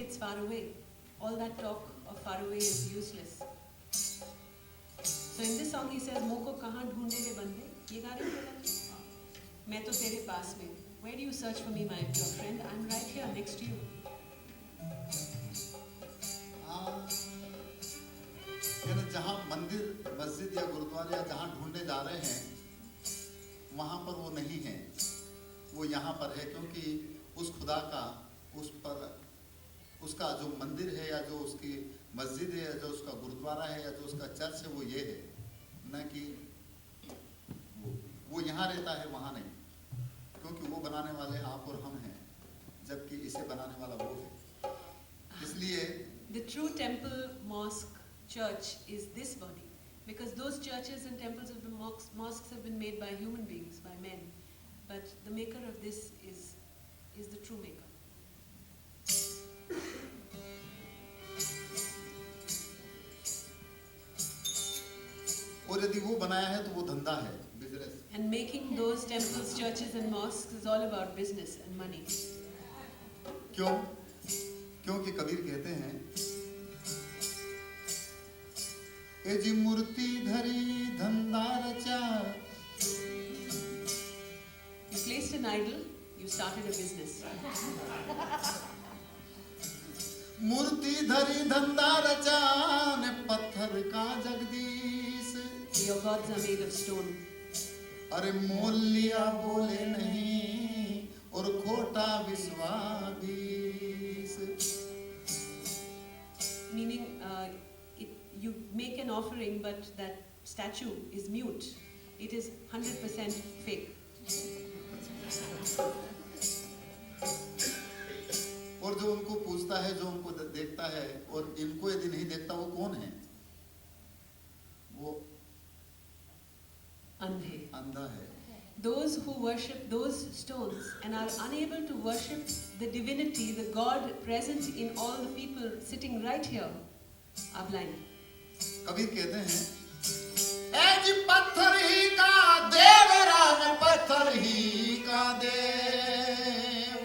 it's far away. All that talk of far away is useless. So in this song he says, "Moko kahan dhoonde le bande?" ये गा रहे हैं मैं तो तेरे पास में. Where do you search for me, my dear friend? I'm right here next to you. जहाँ मंदिर, मस्जिद या गुरुद्वारा या जहाँ ढूंढे जा रहे हैं वहाँ पर वो नहीं है, वो यहाँ पर है, क्योंकि उस खुदा का उस पर उसका जो मंदिर है या जो उसकी मस्जिद है या जो उसका गुरुद्वारा है या जो उसका चर्च है वो ये है, न कि वो यहाँ रहता है वहाँ नहीं, क्योंकि वो बनाने वाले आप और हम हैं, जबकि इसे बनाने वाला वो है. इसलिए The true temple, mosque, church is this body, because those churches and temples of the mosques have been made by human beings, by men, but the maker of this is the true maker. और यदि वो बनाया है तो वो धंधा है, business. And making those temples, churches and mosques is all about business and money. क्यों? क्योंकि कबीर कहते हैं, ए जी मूर्ति धरी धंधा रचा. You placed an idol, you started a business. मूर्ति धरी धंधा रचा ने पत्थर का Jagdish. Your gods are made of stone. अरे मोल लिया बोले नहीं और खोटा विश्वास. Meaning, you make an offering, but that statue is mute. It is 100% fake. और जो उनको पूछता है, जो उनको देखता है और इनको यदि नहीं देखता, वो कौन है? वो अंधा है. Those who worship those stones and are unable to worship the divinity, the God present in all the people sitting right here, are blind. Kabir कहते हैं, ए जी पत्थर ही का देव राम, पत्थर ही का देव.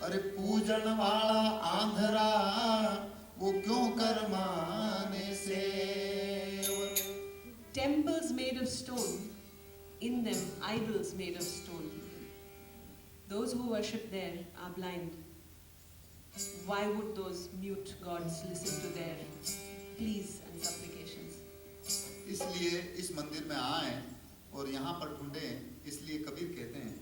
अरे पूजन वाला आंधरा वो क्यों कर माने से. Temples made of stone, in them idols made of stone. Those who worship there are blind. Why would those mute gods listen to their pleas and supplications? इसलिए इस मंदिर में आए और यहाँ पर ढूंढे, इसलिए कबीर कहते हैं,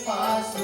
पास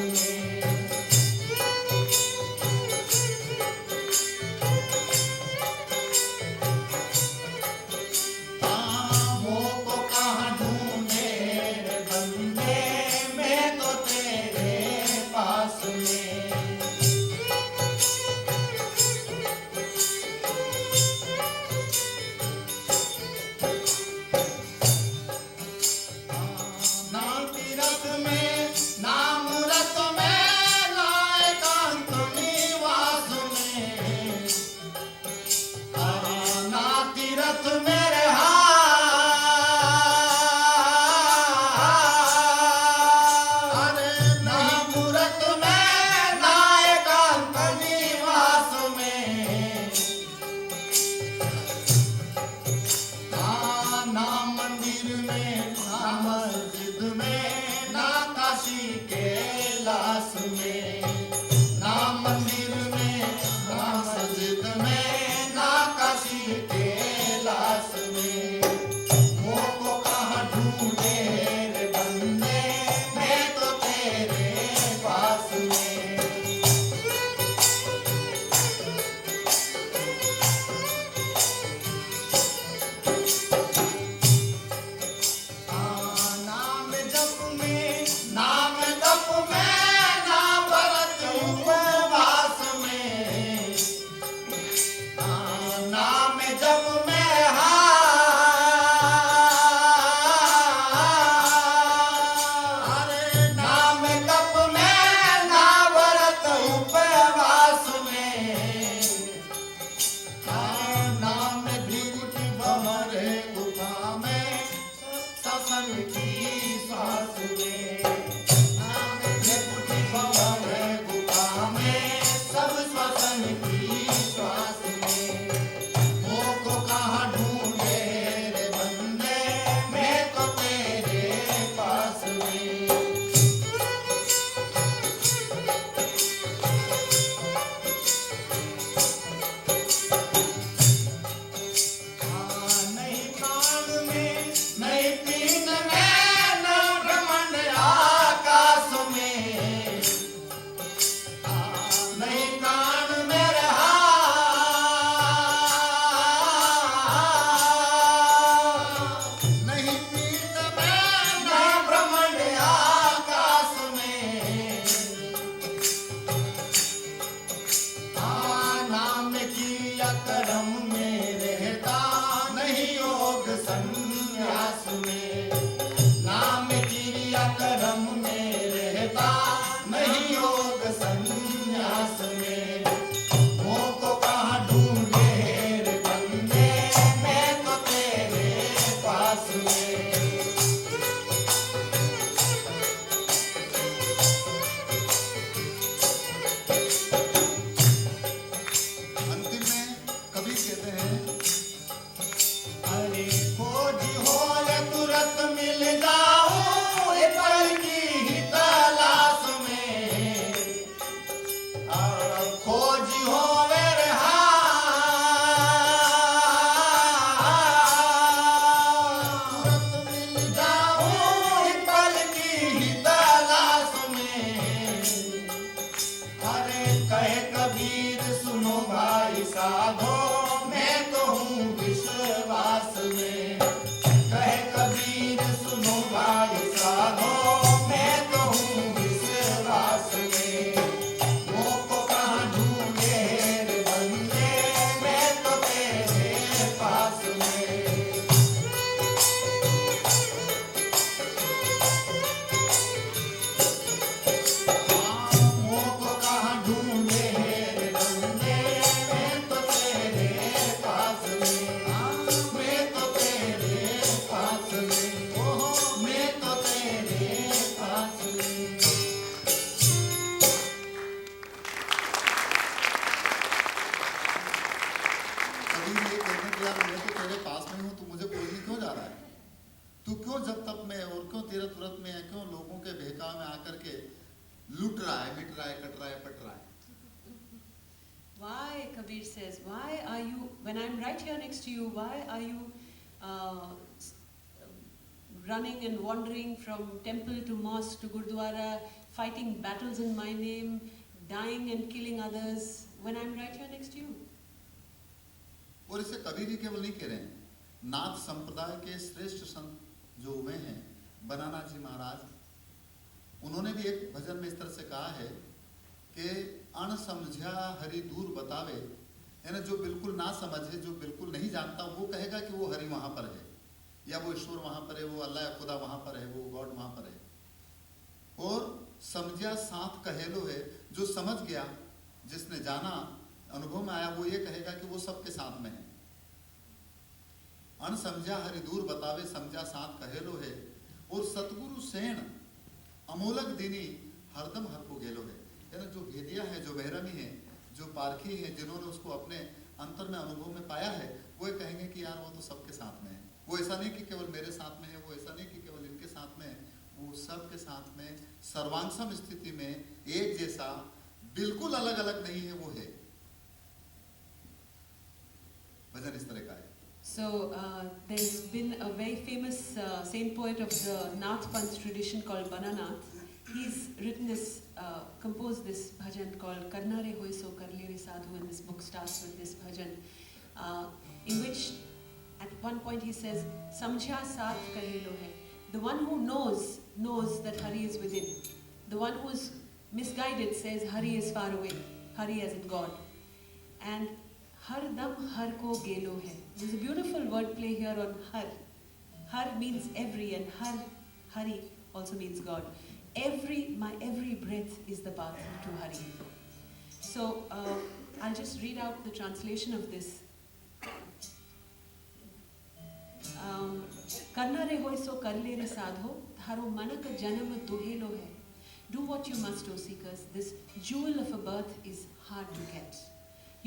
प्राण की श्वास में। मोको कहाँ ढूंढे रे बंदे, मैं तो तेरे पास में। नहीं प्राण में, नहीं पीन में, न ब्रह्मांड आकाश में। नहीं प्राण में रहा, नहीं पीन में, न ब्रह्मांड आकाश में। नाम किया कर्म में रहता, नहीं योग संन्यास में। नाम क्रिया कर्म में रहता, नहीं योग संन्यास में। मोको कहाँ ढूंढे रे बंदे, मैं तो तेरे पास में। अंतिम में कबीर कहते हैं, अरे खोज हो या तुरंत मिल जाऊं, एक पल की ही तलाश में। खोज हो वे रहा, तुरंत मिल जाऊं, एक पल की ही तलाश में। अरे कहे कबीर सुनो भाई साधो, मैं तो हूँ विश्वास में। कहे कबीर सुनो भाई साधो, मैं तो हूँ विश्वास में। मोको कहाँ ढूंढे रे बंदे, मैं तो तेरे पास में। मोको कहाँ ढूंढे रे बंदे, मैं तो तेरे पास में। मैं तो तेरे पास में। ओहो, मैं तो तेरे पास में। कभी ये कहने कि यार मैं तो तेरे पास में हूँ, तू मुझे खोजने क्यों जा रहा है? तू क्यों जब तक में और क्यों तेरे तुरंत में है? क्यों लोगों के बहकावे में आकर के लूट रहा है, मिट रहा है, कट रहा है, पट रहा है? Why, Kabir says, why are you, when I'm right here next to you, why are you running and wandering from temple to mosque to Gurdwara, fighting battles in my name, dying and killing others, when I'm right here next to you? और इसे कबीर ही केवल नहीं कह रहे हैं, नाथ संप्रदाय के श्रेष्ठ संत जो हुए हैं, बनाना जी महाराज, उन्होंने भी एक भजन में इस तरह से कहा है कि अण समझा हरि दूर बतावे। यानी जो बिल्कुल ना समझे, जो बिल्कुल नहीं जानता, वो कहेगा कि वो हरि वहां पर है, या वो ईश्वर वहां पर है, वो अल्लाह या खुदा वहां पर है, वो गॉड वहां पर है। और समझा साथ कहेलो है, जो समझ गया, जिसने जाना, अनुभव में आया, वो ये कहेगा कि वो सबके साथ में है। अन समझा हरि दूर बतावे, समझा साथ कहेलो है। और सतगुरु सेण अमोलक दीनी हरदम हर को गेलो है। यानी जो भेदिया है, जो बहरमी है, जो पारखी है, जिन्होंने उसको अपने अंतर में अनुभव में पाया है, वो ये कहेंगे कि यार वो तो सबके साथ में है। वो ऐसा नहीं कि केवल मेरे साथ में है, वो ऐसा नहीं कि केवल इनके साथ में है, वो सबके साथ में सर्वांगसम स्थिति में एक जैसा, बिल्कुल अलग अलग नहीं है, वो है। भजन इस तरह का है। So there's been a very famous saint poet of the Nath Panth tradition called Bananath. He's written this, composed this bhajan called Karna Re Hoy So Kar Le Re Sadhu, and this book starts with this bhajan, in which at one point he says, Samjha Saath Kahe Lo Hai. The one who knows that Hari is within. The one who's misguided says Hari is far away, Hari as in God. And Har dam har ko gelo hai. There's a beautiful wordplay here on har. Har means every, and Hari also means God. My every breath is the path to Hari. So I'll just read out the translation of this. Karna re hoy so kar le re sadho, tharo manak janam duhelo hai. Do what you must, O seekers. This jewel of a birth is hard to get.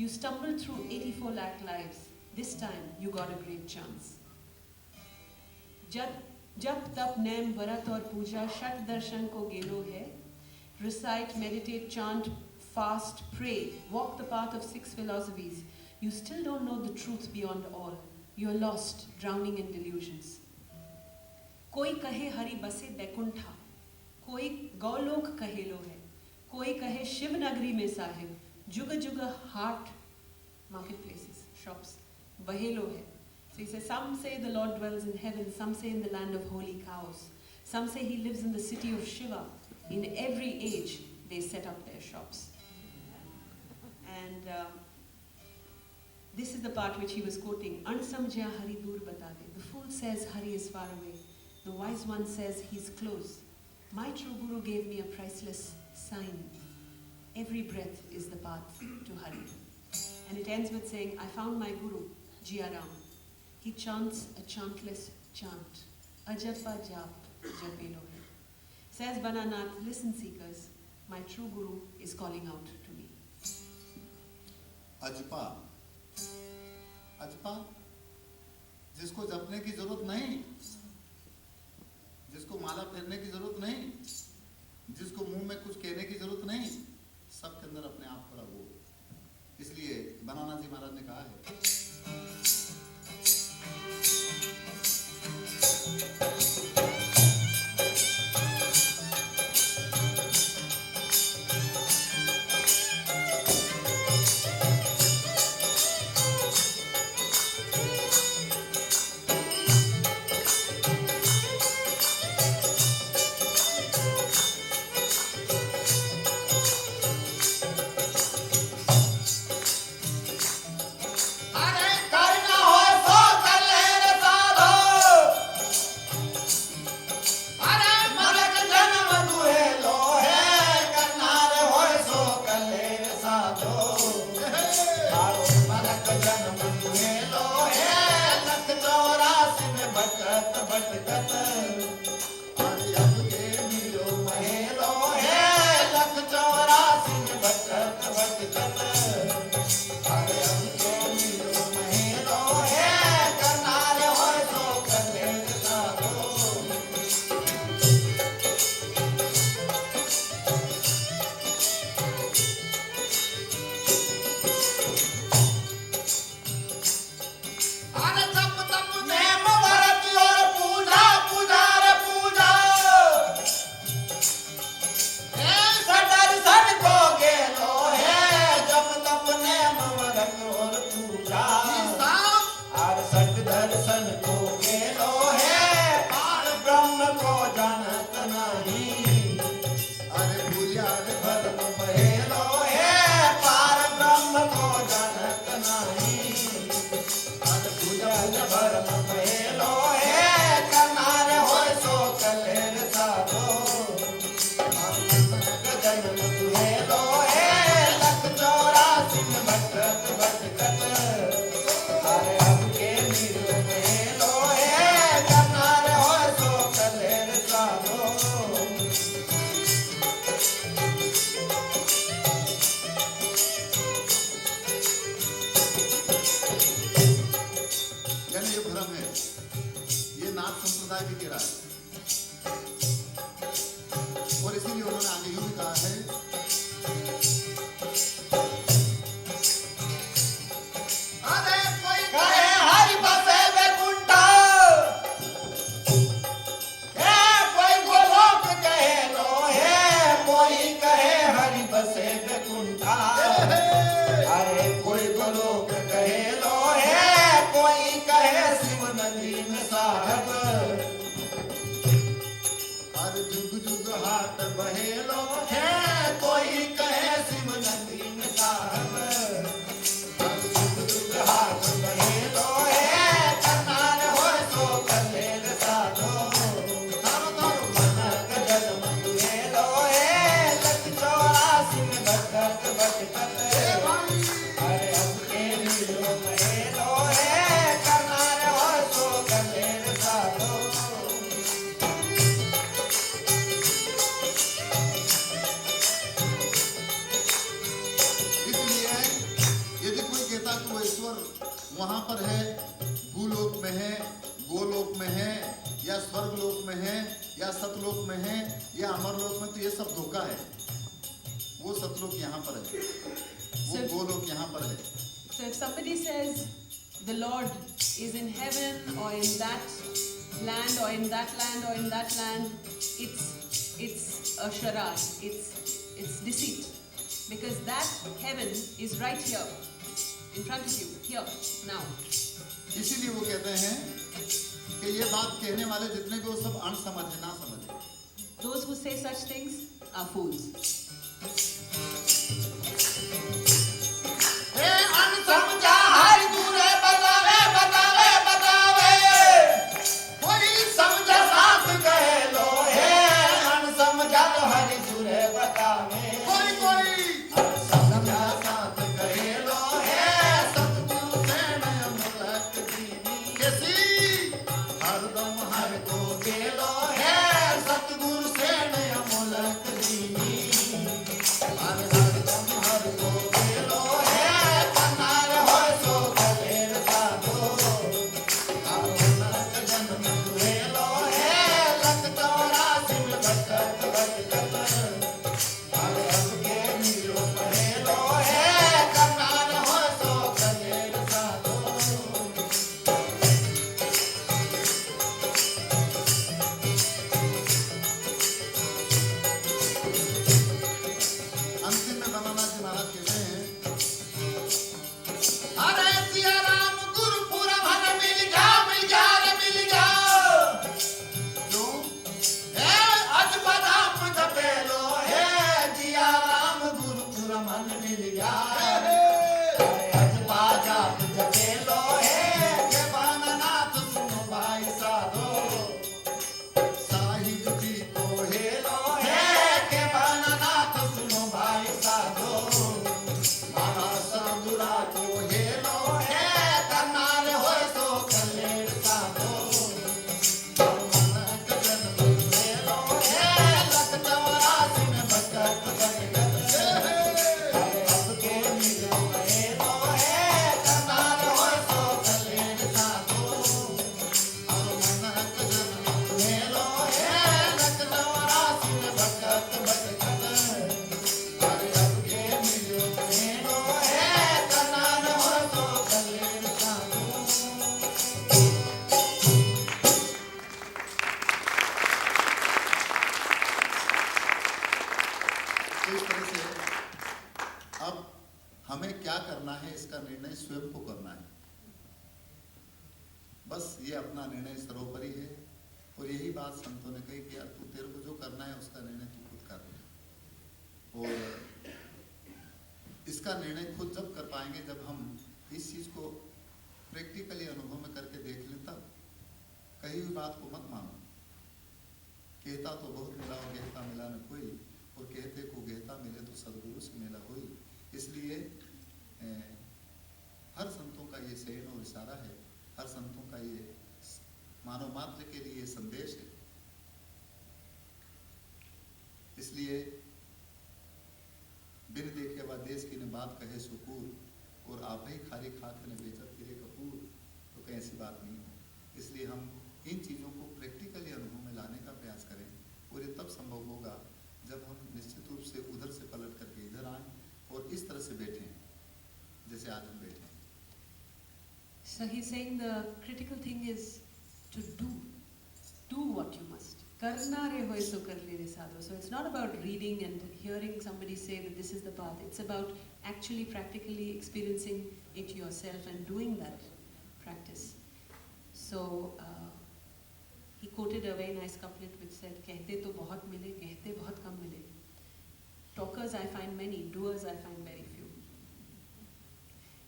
You stumbled through 84 lakh lives. This time you got a great chance. जप तप name व्रत और पूजा षट दर्शन को गेलो है. Recite, meditate, chant, fast, pray, walk the path of 6 philosophies. You still don't know the truth beyond all. You're lost, drowning in delusions. कोई कहे हरि बसे बैकुंठा, कोई गौलोक कहेलो है, कोई कहे शिव नगरी में साहिब, जुग जुग हाट, marketplaces, shops, बहेलो है. So he says, some say the Lord dwells in heaven, some say in the land of holy cows, some say he lives in the city of Shiva. In every age, they set up their shops. And this is the part which he was quoting. Ansamjya Hari dur batade. The fool says Hari is far away. The wise one says he's close. My true Guru gave me a priceless sign. Every breath is the path to Hari. And it ends with saying, I found my Guru, Jia Ram. He chants a chantless chant. Ajapa jap japelo hai. Says Bananath, listen seekers, my true Guru is calling out to me. अजपा, अजपा, जिसको जपने की जरूरत नहीं, जिसको माला फेरने की जरूरत नहीं, जिसको मुंह में कुछ कहने की जरूरत नहीं, सबके अंदर अपने आप पर वो. इसलिए बनाना जी महाराज ने कहा है, वहां पर है, भूलोक में है, गोलोक में है, या स्वर्गलोक में है, या सतलोक में है, या अमरलोक में, तो ये सब धोखा है। वो सतलोक यहाँ पर है, वो गोलोक यहाँ पर है। So if somebody says the Lord is in heaven or in that land or in that land or in that land, it's a charade, it's deceit, because that heaven is right here in front of you, here now. इसीलिए वो कहते हैं कि ये बात कहने वाले जितने भी वो सब अनसमझ है, ना समझ है। Those who say such things are fools. अनसमझा Hari दूरे बतावे बतावे बतावे, कोई समझा साथ कहे लो है। अनसमझा तो हरि दूरे बतावे, कोई अनसमझा साथ कहे लो है। सतगुरु से नय मुलक दीनी, कैसी हरदम हर को गेलो है। सतगुरु से नय मुलक दीनी, हरदम हर को गेलो है। कनार होय सो कलेर साधो, नरक जन्म दुहेलो है। लख 84 में भटकत भटकत, हर अब के मिलो पहेलो है। कनार होय सो कलेर साधो। अंतिम में बनाना जी महाराज कहते हैं, अरे सिया राम गुरुपुरा भन मिल जा रे मिल जा। क्यों? ए अज बदाम जपेलो है। जिया राम गुरुपुरा मन मिल जा। अज बाजाप जपेलो है। के बाननाथ सुनो भाई साधो, साहिब जी को हेलो है। के बाननाथ सुनो भाई साधो, मारा सतगुरा को हेलो है। करनार होय सो कलेर साधो, मनक जन्म हेलो है। लख 84 में भटकत भटकत, अब के मिलो हेलो है। करनार होय सो कलेर साधो, मनक जन्म हेलो है। लख 84 में भटकत भटकत, अब के मिलो हेलो है। करनार होय सो कलेर साधो। तो इस तरह से अब हमें क्या करना है, इसका निर्णय स्वयं को करना है। बस ये अपना निर्णय सर्वोपरि है, और यही बात संतों ने कही कि यार तू, तेरे को जो करना है उसका निर्णय तू खुद कर। और इसका निर्णय खुद जब कर पाएंगे, जब हम इस चीज को प्रैक्टिकली अनुभव में करके देख लें, तब कही हुई बात को मत मानो। कहता तो बहुत मिला और कहता मिला न कोई, और कहते को कहता मिले तो सदगुरु से मिला हुई। इसलिए हर संतों का ये शयन और इशारा है, हर संतों का ये मानव मात्र के लिए संदेश है। इसलिए बिन देखे व देश की न बात कहे सुकूर, और आप ही खाली खाक ने बेचत फिरे कपूर, तो कहीं ऐसी बात नहीं हो। इसलिए हम इन चीज़ों को प्रैक्टिकली अनुभव में लाने का प्रयास करें, और ये तब संभव होगा जब हम निश्चित रूप से उधर से पलट करके इधर आएं और इस तरह से बैठें जैसे आज हम बैठे हैं। So he's saying the critical thing is to do what you must. Karna re hoy so kar le re sadhu. So it's not about reading and hearing somebody say that this is the path. It's about actually practically experiencing it yourself and doing that practice. So he quoted a very nice couplet which said, कहते तो बहुत मिले, कहते बहुत कम मिले. Talkers I find many, doers I find very few.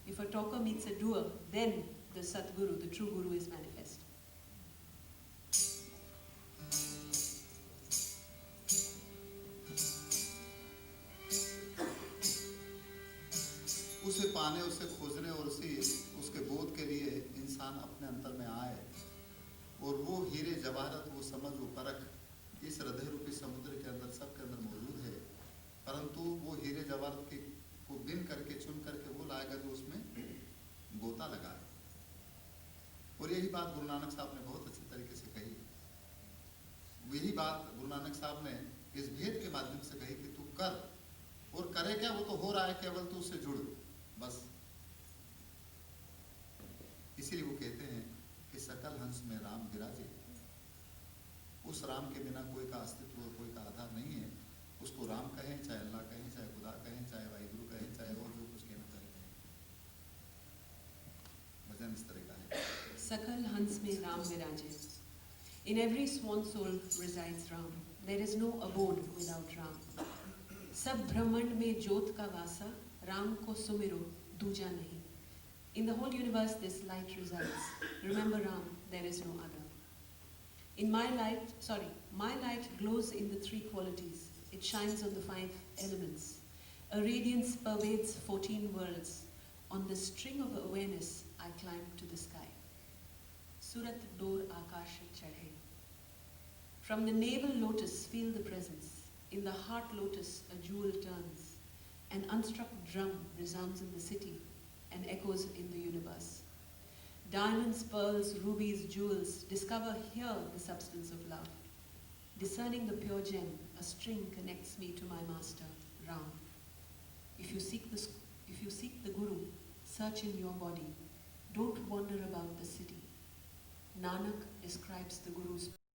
If a talker meets a doer, then the Satguru, the true Guru, is manifest. उसे पाने, उसे खोजने और उसके बोध के लिए इंसान अपने अंतर में आए, और वो हीरे जवाहरत, वो समझ, वो परख इस हृदय रूपी समुद्र के अंदर, सबके अंदर मौजूद है। परंतु वो हीरे जवाहरत को बिन करके, चुन करके वो लाएगा जो उसमें गोता लगा है। यही बात गुरु नानक साहब ने बहुत अच्छी तरीके से कही। यही बात गुरु नानक साहब ने इस भेद के माध्यम से कही कि तू कर, और करे क्या, वो तो हो रहा है, केवल तू उससे जुड़ बस। इसीलिए वो कहते हैं कि सकल हंस में राम विराजे। उस राम के बिना कोई का अस्तित्व और कोई का आधार नहीं है। उसको राम कहें, चाहे अल्लाह कहें, चाहे खुदा कहें, चाहे वाहिगुरु कहें, चाहे और जो कुछ कहना चाहे कहें। भजन इस तरह का है। सकल हंस में राम विराजे. In every swan soul resides Ram. There is no abode without Ram. सब ब्रह्मांड में ज्योत का वासा, राम को सुमिरो दूजा नहीं. In the whole universe this light resides. Remember Ram, there is no other. In my light glows in the three qualities. It shines on the 5 elements. A radiance pervades 14 worlds. On the string of awareness, I climb to the sky. Surat Dor Akash Chadhe. From the navel lotus, feel the presence. In the heart lotus, a jewel turns. An unstruck drum resounds in the city and echoes in the universe. Diamonds, pearls, rubies, jewels, discover here the substance of love. Discerning the pure gem, a string connects me to my master, Ram. If you seek the Guru, search in your body. Don't wander about the city. Nanak ascribes the Guru's